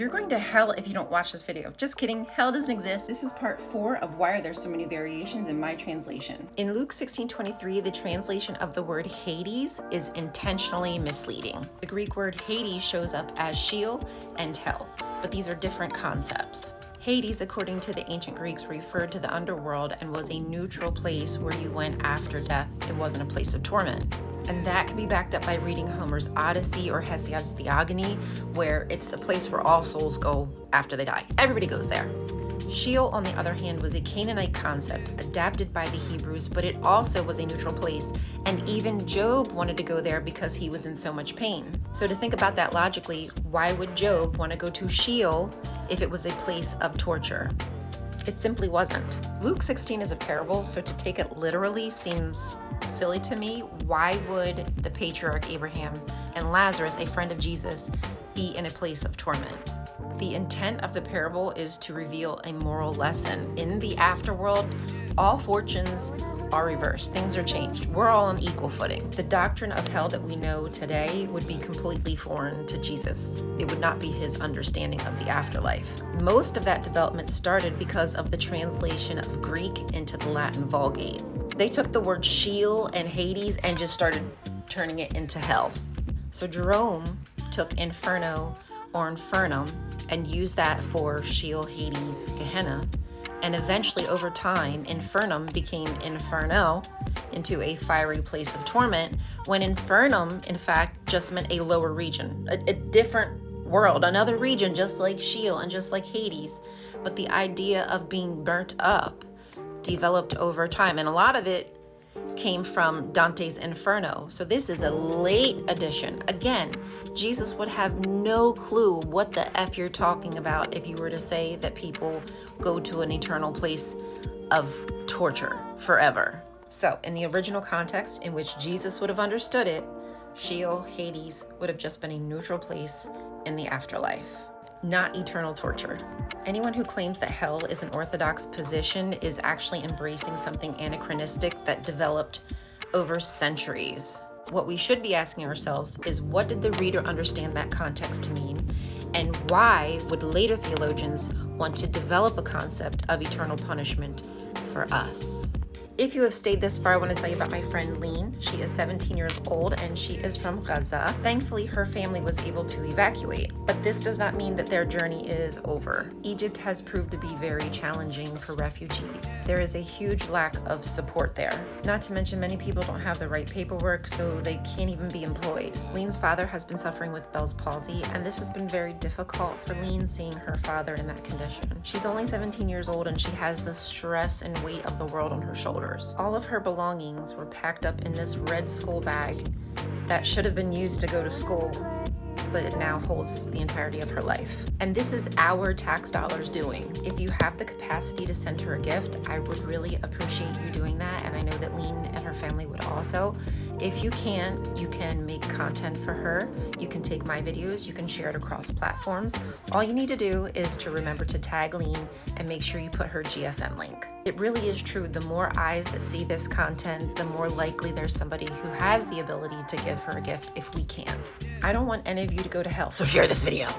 You're going to hell if you don't watch this video. Just kidding, hell doesn't exist. This is part 4 of why are there so many variations in my translation. In Luke 16:23, the translation of the word Hades is intentionally misleading. The Greek word Hades shows up as Sheol and hell, but these are different concepts. Hades, according to the ancient Greeks, referred to the underworld and was a neutral place where you went after death. It wasn't a place of torment. And that can be backed up by reading Homer's Odyssey or Hesiod's Theogony, where it's the place where all souls go after they die. Everybody goes there. Sheol, on the other hand, was a Canaanite concept adapted by the Hebrews, but it also was a neutral place, and even Job wanted to go there because he was in so much pain. So to think about that logically, why would Job want to go to Sheol if it was a place of torture? It simply wasn't. Luke 16 is a parable, so to take it literally seems silly to me. Why would the patriarch Abraham and Lazarus, a friend of Jesus, be in a place of torment? The intent of the parable is to reveal a moral lesson. In the afterworld, all fortunes are reversed. Things are changed. We're all on equal footing. The doctrine of hell that we know today would be completely foreign to Jesus. It would not be his understanding of the afterlife. Most of that development started because of the translation of Greek into the Latin Vulgate. They took the word Sheol and Hades and just started turning it into hell. So Jerome took inferno or infernum and used that for Sheol, Hades, Gehenna. And eventually, over time, infernum became inferno, into a fiery place of torment, when infernum, in fact, just meant a lower region, a different world, another region, just like Sheol and just like Hades. But the idea of being burnt up developed over time, and a lot of it came from Dante's Inferno. So this is a late addition. Again, Jesus would have no clue what the F you're talking about if you were to say that people go to an eternal place of torture forever. So in the original context in which Jesus would have understood it, Sheol, Hades would have just been a neutral place in the afterlife, not eternal torture. Anyone who claims that hell is an orthodox position is actually embracing something anachronistic that developed over centuries. What we should be asking ourselves is, what did the reader understand that context to mean? And why would later theologians want to develop a concept of eternal punishment for us? If you have stayed this far, I want to tell you about my friend Lean. She is 17 years old and she is from Gaza. Thankfully, her family was able to evacuate, but this does not mean that their journey is over. Egypt has proved to be very challenging for refugees. There is a huge lack of support there. Not to mention, many people don't have the right paperwork, so they can't even be employed. Lean's father has been suffering with Bell's palsy, and this has been very difficult for Lean, seeing her father in that condition. She's only 17 years old and she has the stress and weight of the world on her shoulders. All of her belongings were packed up in this red school bag that should have been used to go to school, but it now holds the entirety of her life. And this is our tax dollars doing. If you have the capacity to send her a gift, I would really appreciate you doing that, and I know that Lean and her family would also. If you can't, you can make content for her. You can take my videos, you can share it across platforms. All you need to do is to remember to tag Lean and make sure you put her GFM link. It really is true. The more eyes that see this content, the more likely there's somebody who has the ability to give her a gift if we can't. I don't want any of you to go to hell, so share this video.